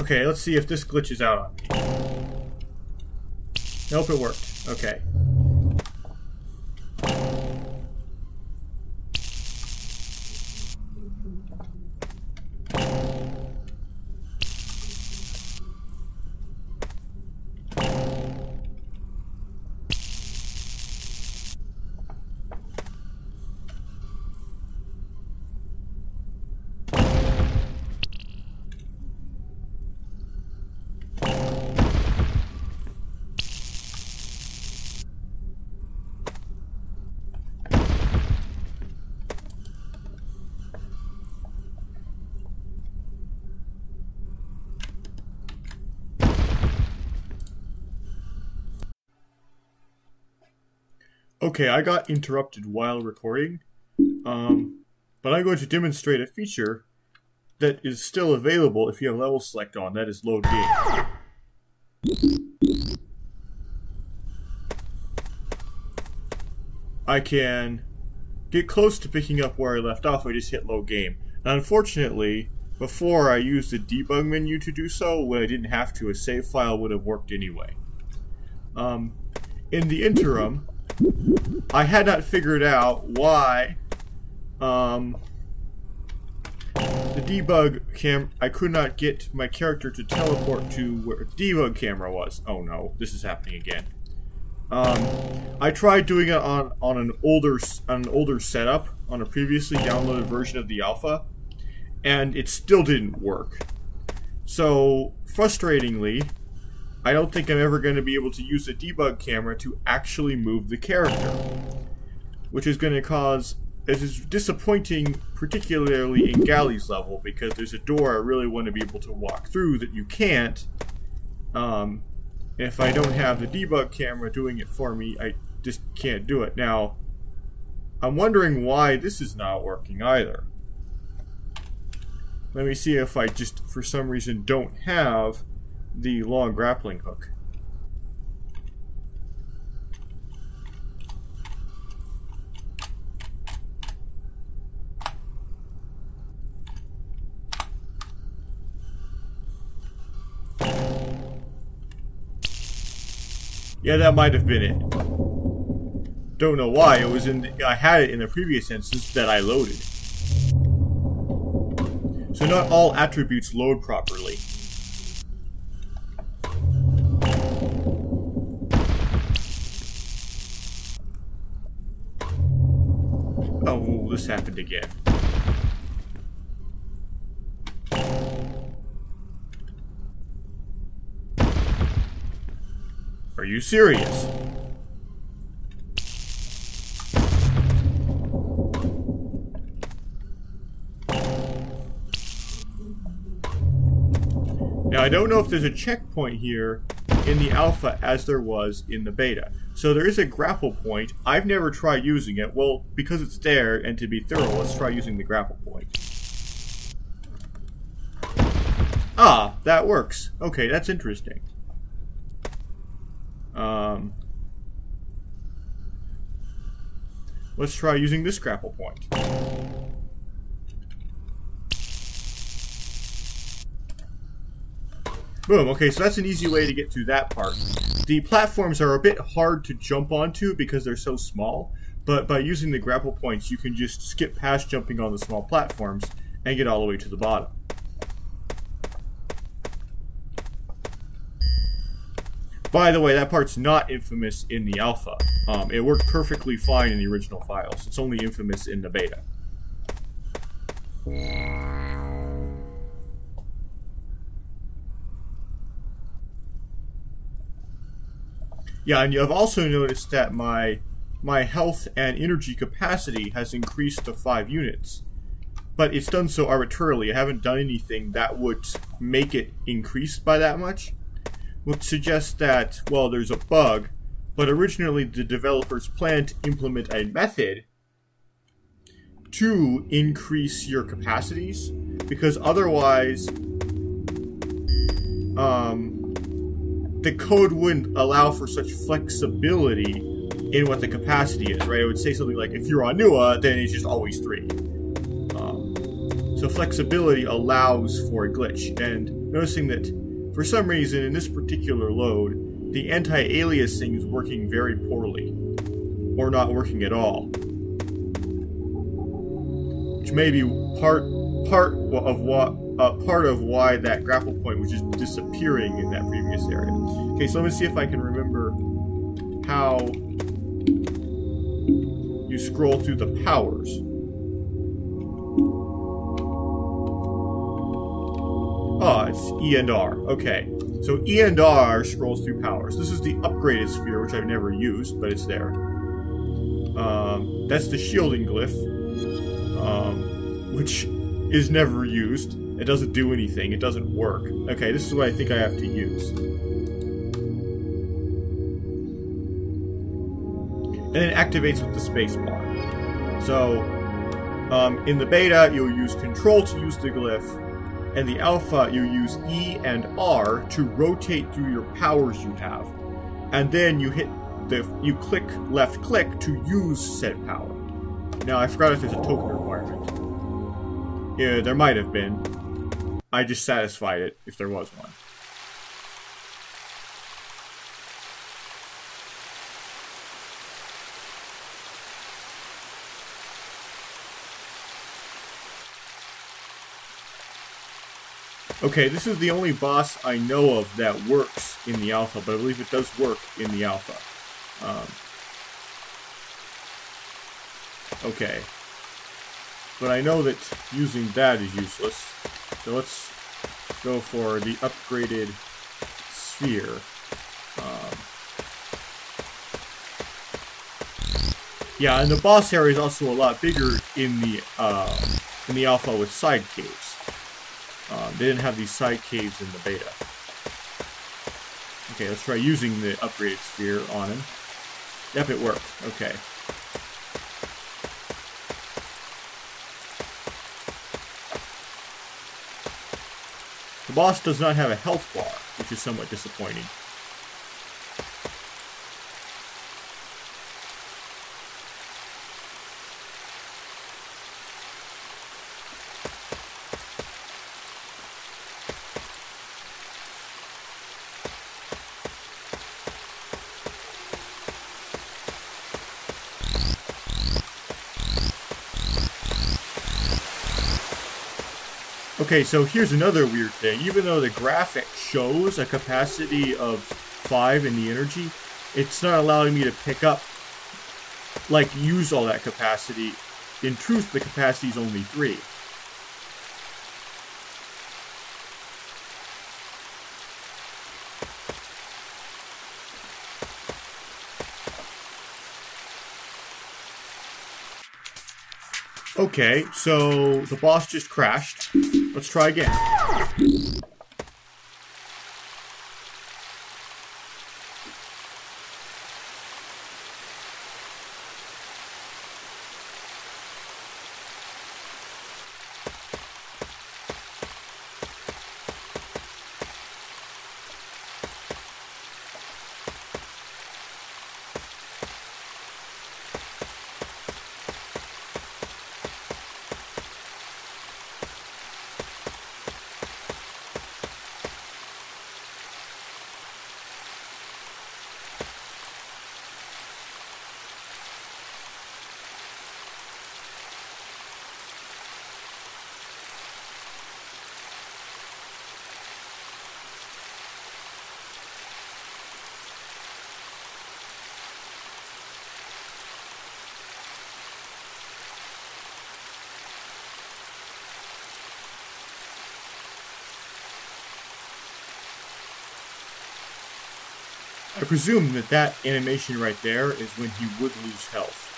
Okay, let's see if this glitches out on me. Nope, it worked. Okay. Okay, I got interrupted while recording, but I'm going to demonstrate a feature that is still available if you have level select on, that is load game. I can get close to picking up where I left off, I just hit load game. Now, unfortunately, before I used the debug menu to do so, when I didn't have to, a save file would have worked anyway. In the interim, I had not figured out why the debug I could not get my character to teleport to where the debug camera was. Oh no, this is happening again. I tried doing it on an older setup, on a previously downloaded version of the alpha, and it still didn't work. So, frustratingly, I don't think I'm ever going to be able to use the debug camera to actually move the character, which is going to cause, it is disappointing, particularly in Galley's level, because there's a door I really want to be able to walk through that you can't. If I don't have the debug camera doing it for me, I just can't do it. Now, I'm wondering why this is not working either. Let me see if I just, for some reason, don't have the long grappling hook. Yeah, that might have been it. Don't know why. It was in. I had it in the previous instance that I loaded. So not all attributes load properly. Oh, this happened again. Are you serious? Now, I don't know if there's a checkpoint here in the alpha as there was in the beta. So there is a grapple point. I've never tried using it. Well, because it's there, and to be thorough, let's try using the grapple point. Ah, that works. Okay, that's interesting. Let's try using this grapple point. Boom, okay, so that's an easy way to get through that part. The platforms are a bit hard to jump onto because they're so small, but by using the grapple points you can just skip past jumping on the small platforms and get all the way to the bottom. By the way, that part's not infamous in the alpha. It worked perfectly fine in the original files. It's only infamous in the beta. Yeah, and you've also noticed that my health and energy capacity has increased to 5 units. But it's done so arbitrarily. I haven't done anything that would make it increase by that much. Would suggest that, well, there's a bug, but originally the developers planned to implement a method to increase your capacities, because otherwise the code wouldn't allow for such flexibility in what the capacity is, right? It would say something like, if you're Onua, then it's just always 3. So flexibility allows for a glitch, and noticing that for some reason, in this particular load, the anti-aliasing is working very poorly, or not working at all, which may be part of why that grapple point was just disappearing in that previous area. Okay, so let me see if I can remember how you scroll through the powers. Oh, it's E and R. Okay. So E and R scrolls through powers. This is the upgraded sphere, which I've never used, but it's there. That's the shielding glyph, which is never used. It doesn't do anything. It doesn't work. Okay, this is what I think I have to use. and it activates with the space bar. So, in the beta, you'll use Control to use the glyph, and the alpha, you use E and R to rotate through your powers you have, and then you click left click to use said power. Now, I forgot if there's a token requirement. Yeah, there might have been. I just satisfied it if there was one. Okay, this is the only boss I know of that works in the alpha, but I believe it does work in the alpha. Okay. But I know that using that is useless. So let's go for the upgraded sphere. Yeah, and the boss area is also a lot bigger in the alpha with side caves. They didn't have these side caves in the beta. Okay, let's try using the upgraded sphere on him. Yep, it worked. Okay. The boss does not have a health bar, which is somewhat disappointing. Okay, so here's another weird thing. Even though the graphic shows a capacity of 5 in the energy, it's not allowing me to pick up, like, use all that capacity. In truth, the capacity is only 3. Okay, so the boss just crashed. Let's try again. I presume that that animation right there is when he would lose health.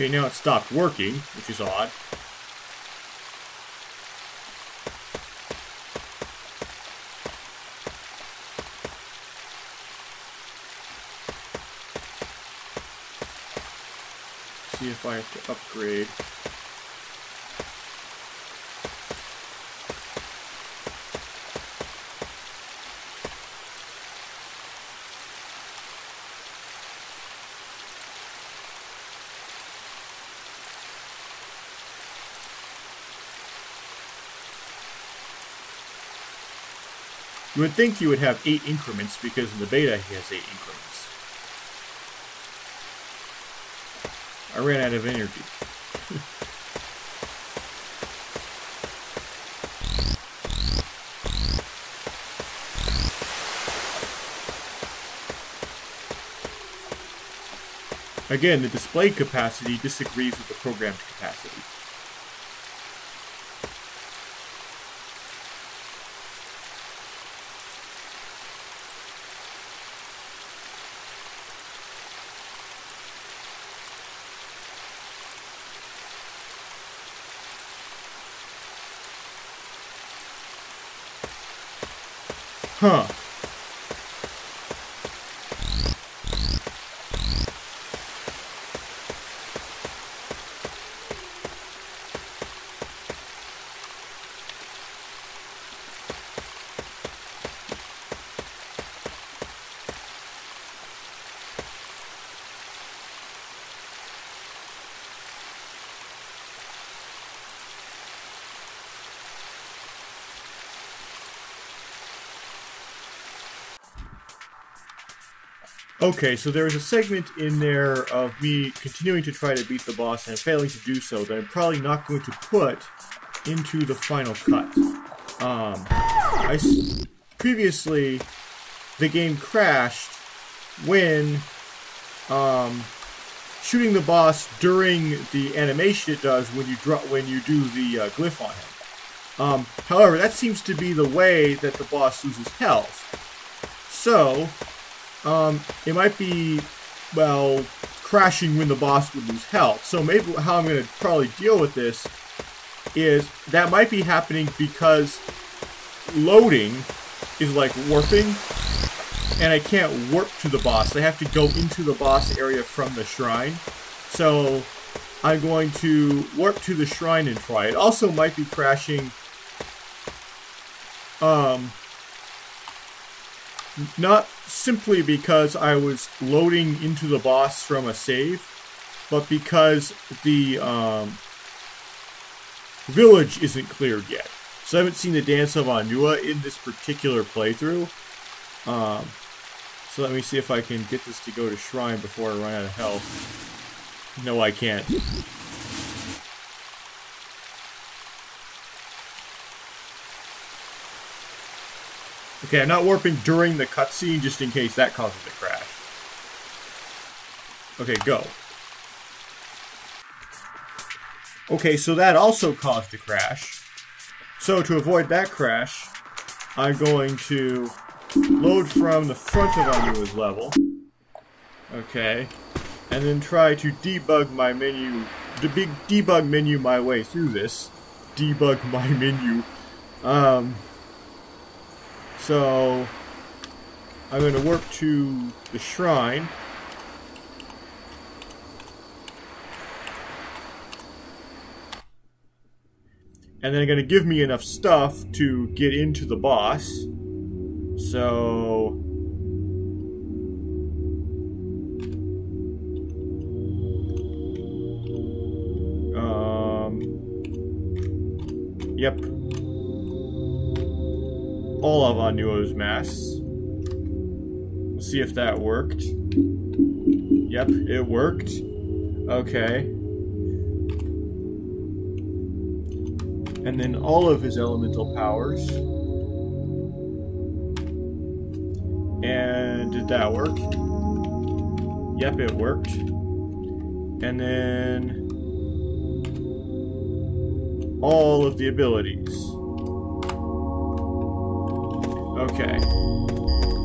Okay, now it stopped working, which is odd. See if I have to upgrade. You would think you would have 8 increments, because in the beta he has 8 increments. I ran out of energy. Again, the displayed capacity disagrees with the programmed capacity. Huh. Okay, so there is a segment in there of me continuing to try to beat the boss and failing to do so that I'm probably not going to put into the final cut. Previously, the game crashed when shooting the boss during the animation it does when you do the glyph on him. However, that seems to be the way that the boss loses health. So, it might be, well, crashing when the boss would lose health. So maybe how I'm going to probably deal with this is that might be happening because loading is like warping, and I can't warp to the boss. I have to go into the boss area from the shrine. So I'm going to warp to the shrine and try. It also might be crashing, not simply because I was loading into the boss from a save, but because the village isn't cleared yet. So I haven't seen the Dance of Onua in this particular playthrough. So let me see if I can get this to go to shrine before I run out of health. No, I can't. Okay, I'm not warping during the cutscene just in case that causes a crash. Okay, go. Okay, so that also caused a crash. So to avoid that crash, I'm going to load from the front of Onua's level. Okay. And then try to debug my menu, debug menu my way through this. Debug my menu. So I'm going to warp to the shrine. And then I'm going to give me enough stuff to get into the boss. So yep. All of Onua's masks. We'll see if that worked. Yep, it worked. Okay. And then all of his elemental powers. And did that work? Yep, it worked. And then all of the abilities. Okay.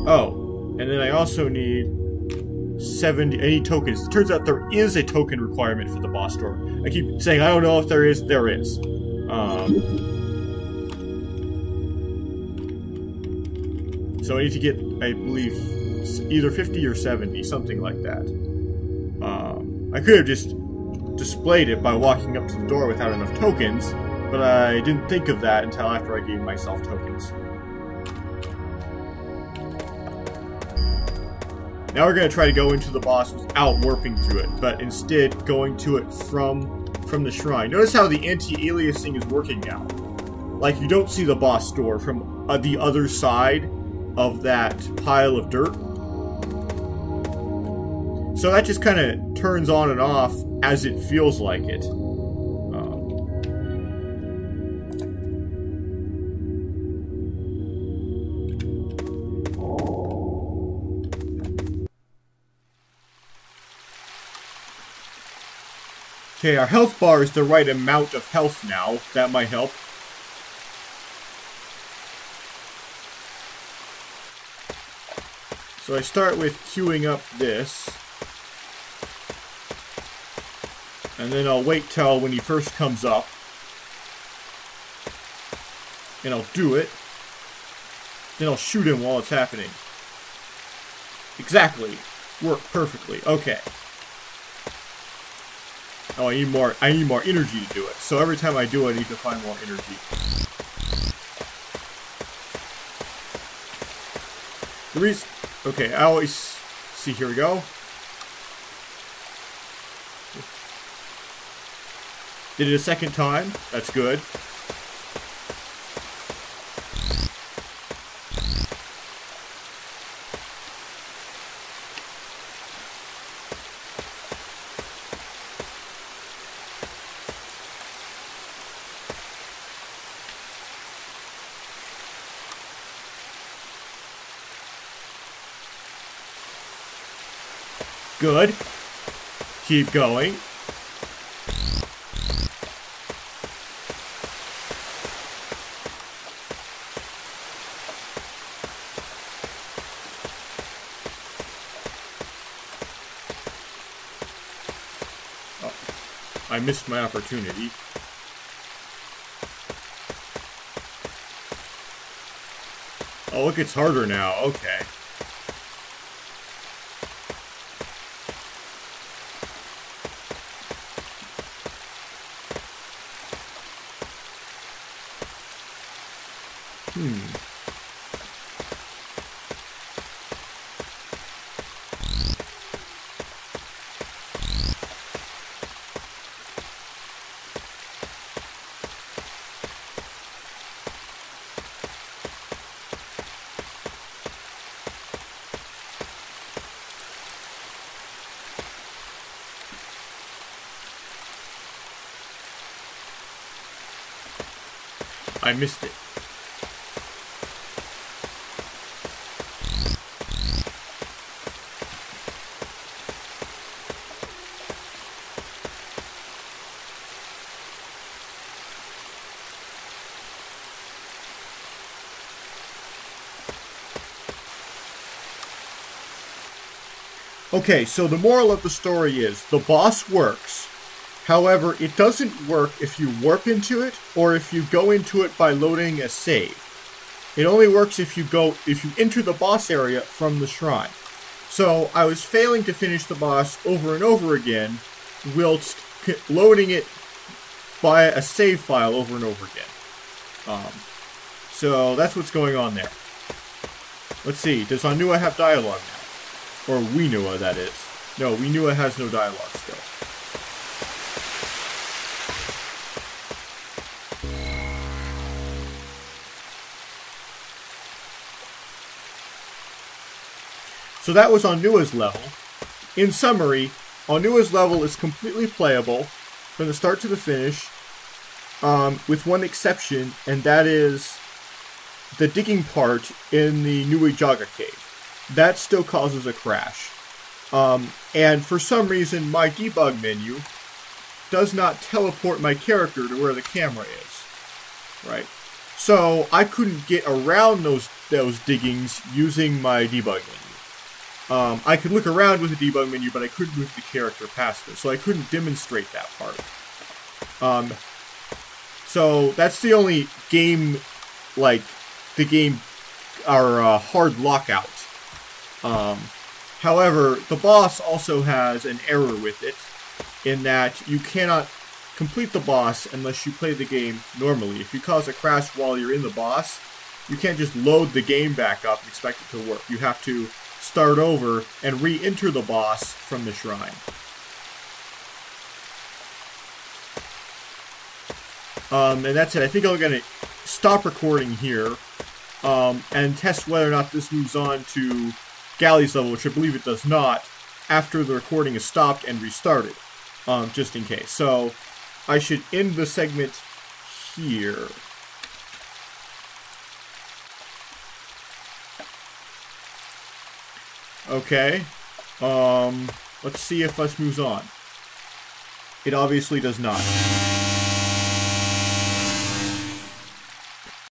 Oh, and then I also need 70 tokens. It turns out there is a token requirement for the boss door. I keep saying I don't know if there is. There is. So I need to get, I believe, either 50 or 70, something like that. I could have just displayed it by walking up to the door without enough tokens, but I didn't think of that until after I gave myself tokens. Now we're going to try to go into the boss without warping through it, but instead going to it from the shrine. Notice how the anti-aliasing is working now. Like, you don't see the boss door from the other side of that pile of dirt. So that just kind of turns on and off as it feels like it. Okay, our health bar is the right amount of health now. That might help. So I start with queuing up this. And then I'll wait till when he first comes up. And I'll do it. Then I'll shoot him while it's happening. Exactly. Worked perfectly. Okay. Oh, I need more energy to do it. So every time I do it, I need to find more energy. The reason... Okay, I always... See, here we go. Did it a second time. That's good. Good. Keep going. Oh, I missed my opportunity. Oh, it gets harder now. Okay. I missed it. Okay, so the moral of the story is, the boss works. However, it doesn't work if you warp into it, or if you go into it by loading a save. It only works if you enter the boss area from the shrine. So, I was failing to finish the boss over and over again, whilst loading it by a save file over and over again. So, that's what's going on there. Let's see, does Onua have dialogue now? Or Weenua, that is. No, Weenua has no dialogue still. So that was Onua's level. In summary, Onua's level is completely playable from the start to the finish, with one exception, and that is the digging part in the Nui Jaga cave. That still causes a crash. And for some reason, my debug menu does not teleport my character to where the camera is. Right? So I couldn't get around those diggings using my debug menu. I could look around with the debug menu, but I couldn't move the character past it, so I couldn't demonstrate that part. So that's the only game, like, our hard lockout. However, the boss also has an error with it, in that you cannot complete the boss unless you play the game normally. If you cause a crash while you're in the boss, you can't just load the game back up and expect it to work. You have to start over and re-enter the boss from the shrine. And that's it. I think I'm going to stop recording here and test whether or not this moves on to Galley's level, which I believe it does not, after the recording is stopped and restarted, just in case. So I should end the segment here. Okay, let's see if this moves on. It obviously does not.